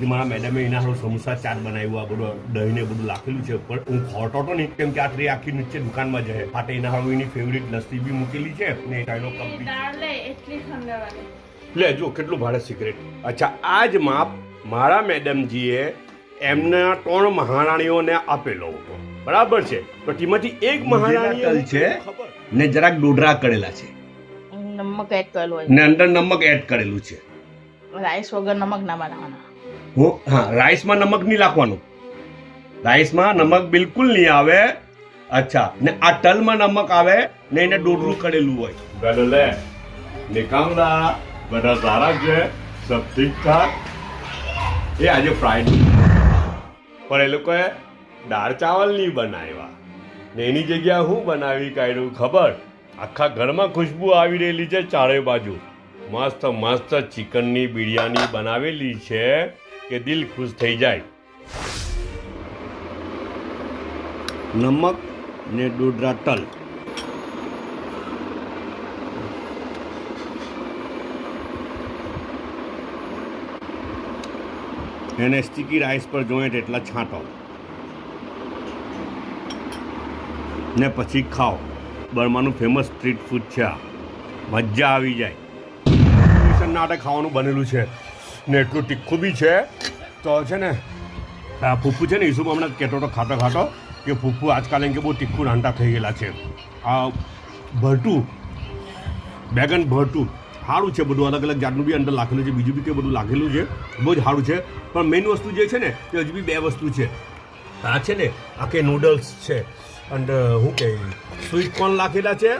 પછી મારા મેડમે એના હારું સમોસા ચાટ બનાવ્યું, આ બધું દહીં ને બધું લાખેલું છે. પણ હું ખોટો તો નહીં, કેમ કે આ ટ્રે આખી નીચે દુકાનમાં જાય. માટે એના હારું એની ફેવરિટ લસ્સી બી મૂકેલી છે ને ચાયનો કપ બી. લે જો કેટલું ભાડે સિગરેટ. અચ્છા, આ જ માપ મારા મેડમજીએ એમના 3 મહારાણીઓને આપેલો હતો, બરાબર છે. તો તેમાંથી એક મહારાણી છે ને જરાક ડોડરા કરેલા છે, નમક એડ કરેલું ને અંદર નમક એડ કરેલું છે. રાઈસ વગર નમક ના બનાવવાના. હા, રાઈસમાં નમક નહીં નાખવાનું, રાઈસમાં નમક બિલકુલ નહીં આવે. અચ્છા, ને આ તલમાં નમક આવે ને એને ડોડરું કરેલું હોય. બેલો લે નિકામડા, બધા સારા છે, સબ ઠીક ઠાક. એ આજે ફ્રાઈડ પણ એ લોકોએ દાળ ચાવલ નહીં બનાવ્યા ને એની જગ્યાએ હું બનાવી કાઢ્યું ખબર? આખા ઘરમાં ખુશ્બુ આવી રહેલી છે ચારે બાજુ. મસ્ત મસ્ત ચિકનની બિરયાની બનાવેલી છે કે દિલ ખુશ થઈ જાય. નમક ને ડોડરા તલ. એને સ્ટીકી રાઈસ પર જોઈએ એટલા છાંટો ને પછી ખાઓ. બર્માનું ફેમસ સ્ટ્રીટ ફૂડ છે આ, મજા આવી જાય. નાટક ખાવાનું બનેલું છે ને એટલું તીખું બી છે. તો છે ને આ ફૂફુ છે ને ઈસુમાં હમણાં કહેતો હતો ખાતો ખાતો કે ફૂફુ આજકાલ એમ કે બહુ તીખું રાંટા થઈ ગયેલા છે. આ ભરતું બેગન ભરતું સારું છે, બધું અલગ અલગ જાતનું બી અંદર લાખેલું છે, બીજું બી કે બધું લાખેલું છે, બહુ જ સારું છે. પણ મેઇન વસ્તુ જે છે ને તે હજુ બી 2 વસ્તુ છે. આ છે ને આખે નૂડલ્સ છે, અંદર શું કહે સ્વીટ કોર્ન લાખેલા છે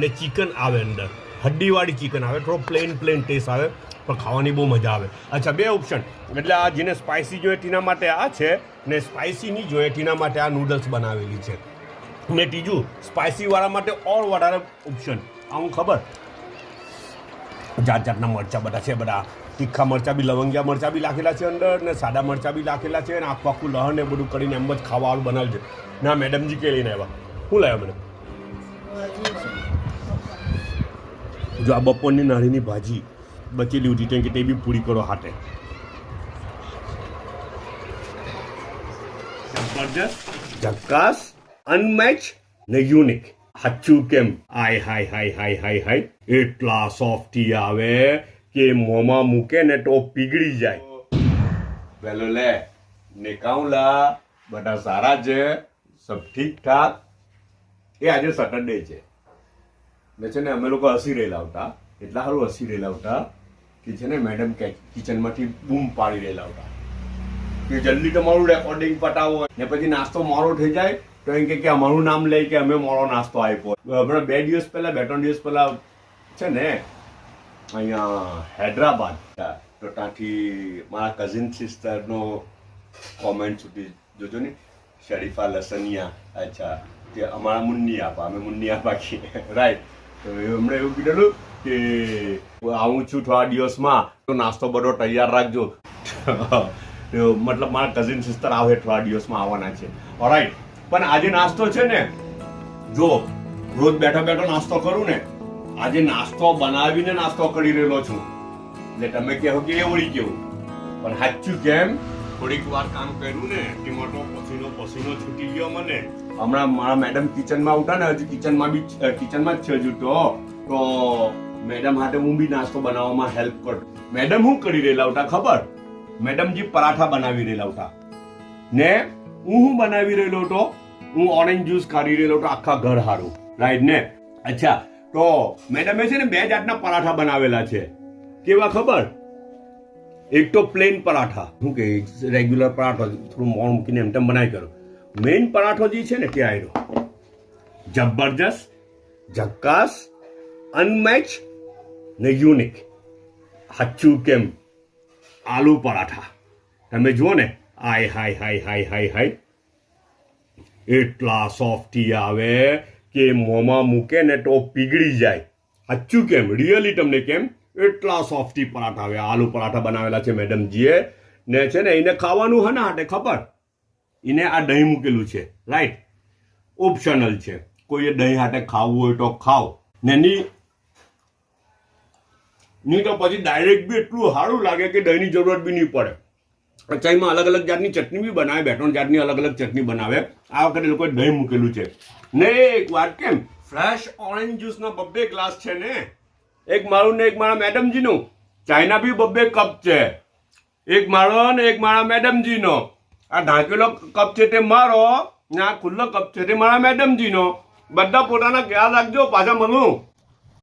ને ચિકન આવે અંદર, હડ્ડીવાળી ચિકન આવે, થોડો પ્લેન ટેસ્ટ આવે પણ ખાવાની બહુ મજા આવે. અચ્છા, 2 ઓપ્શન, એટલે આ જેને સ્પાઇસી જોઈએ તેના માટે આ છે ને સ્પાઇસી નહીં જોઈએ તેના માટે આ નૂડલ્સ બનાવેલી છે. ને ત્રીજું સ્પાઇસીવાળા માટે ઓર વધારે ઓપ્શન આવું ખબર, જાત જાતના મરચાં બધા છે, બધા તીખા મરચાં બી, લવંગિયા મરચાં બી લાખેલા છે અંદર ને સાદા મરચાં બી લાખેલા છે ને આખું આખું લહણ ને બધું કરીને એમ જ ખાવાનું બનાવ્યું છે. ના મેડમજી કે લઈને આવ્યા. શું લાવ્યા મને? જો આ બપોરની નાળીની ભાજી બચેલી ઉઠી કે તે બી પૂરી કરો હાથે. જબરજસ્ત, ઝક્કાસ, અનમેચ ને યુનિક. સાચું કેમ? હાય હાય હાય હાય હાય હાય, એટલા સોફ્ટી આવે કે મોંમાં મૂકે ને તો પીગળી જાય. વેલો લે નિકાઉલા, બધા સારા છે, સબ ઠીક ઠાક. એ આજે સેટરડે છે ને છે ને અમે લોકો હસી રહેલા હતા, એટલા સારું હસી રહેલા હતા કે છે ને મેડમ કિચનમાંથી બૂમ પાડી રહેલા હતા કે જલ્દી તમારું રેકોર્ડિંગ પટાવો ને પછી નાસ્તો મોડો થઈ જાય તો એમ કે અમારું નામ લઈ કે અમે મોડો નાસ્તો આપ્યો. હમણાં 2 દિવસ પહેલા 2-3 દિવસ પહેલા છે ને અહીંયા હૈદરાબાદ તો ત્યાંથી મારા કઝિન સિસ્ટરનો કોમેન્ટ સુધી જોજો ને, શરીફા લસનિયા. અચ્છા, કે અમારા મુન્ની આપા, અમે મુન્ની આપા છીએ, રાઈટ. તો એમણે એવું કીધેલું કે આવું છું થોડા દિવસમાં તો નાસ્તો બધો તૈયાર રાખજો. મતલબ મારા કઝિન સિસ્ટર આવે થોડા દિવસમાં આવવાના છે, ઓલરાઈટ. પણ આજે નાસ્તો છે ને, જો રોજ બેઠો બેઠો નાસ્તો કરું ને, આજે નાસ્તો બનાવીને નાસ્તો કરી રહેલો છું. એટલે તમે કહો કે એવું કેવું, પણ સાચું કેમ થોડીક વાર કામ કર્યું ને તેમાં તો પસીનો છૂટી ગયો મને. હમણાં મારા મેડમ કિચનમાં ઉઠા ને, હજુ કિચનમાં જ છે હજુ તો મેડમ હાથે હું બી નાસ્તો બનાવવામાં હેલ્પ કરતો. મેડમ શું કરી રહેલા હતા ખબર? મેડમજી પરાઠા બનાવી રહેલા હતા ને હું બનાવી રહેલો હતો, હું ઓરેન્જ જ્યુસ કાઢી રહેલો હતો આખા ઘર હારું, રાઈટ ને. અચ્છા, તો મેડમે છે ને 2 જાતના પરાઠા બનાવેલા છે. કેવા ખબર? એક તો પ્લેન પરાઠા, શું કે રેગ્યુલર પરાઠો થોડું મોણ મૂકીને એમ તેમ બનાવી કરો. મેઇન પરાઠો જે છે ને તે આવ્યો જબરજસ્ત, ઝક્કાસ, અનમેચ ને યુનિક. સાચું કેમ? આલુ પરાઠા તમે જુઓ ને, હાય હાય હાય હાય હાય હાય, એટલા સોફ્ટી આવે કે મોંમાં મૂકે ને તો પીગળી જાય. સાચું કેમ? રિયલી તમને કેમ? એટલા સોફ્ટી પરાઠા આવે. આલુ પરાઠા બનાવેલા છે મેડમજીએ ને છે ને એને ખાવાનું હે ને હાટે ખબર, એને આ દહીં મૂકેલું છે, રાઈટ. ઓપ્શનલ છે, કોઈએ દહીં હાટે ખાવું હોય તો ખાવ ને, નહીં તો પછી ડાયરેક્ટ બી એટલું સારું લાગે કે દહીંની જરૂરત બી નહીં પડે. ચાઈમાં અલગ અલગ જાતની ચટણી બી બનાવે, 2-3 જાતની અલગ અલગ ચટણી બનાવે. આ વખતે લોકોએ દહીં મૂકેલું છે ને. એક વાત કેમ ફ્રેશ ઓરેન્જ જ્યુસના 2 ગ્લાસ છે ને, એક મારું ને એક મારા મેડમજીનું. ચાઈના બી 2 કપ છે, એક મારો ને એક મારા મેડમજીનો. આ ઢાંકેલો કપ છે તે મારો ને આ ખુલ્લો કપ છે તે મારા મેડમજીનો. બધા પોતાના ખ્યાલ રાખજો, પાછા મળું.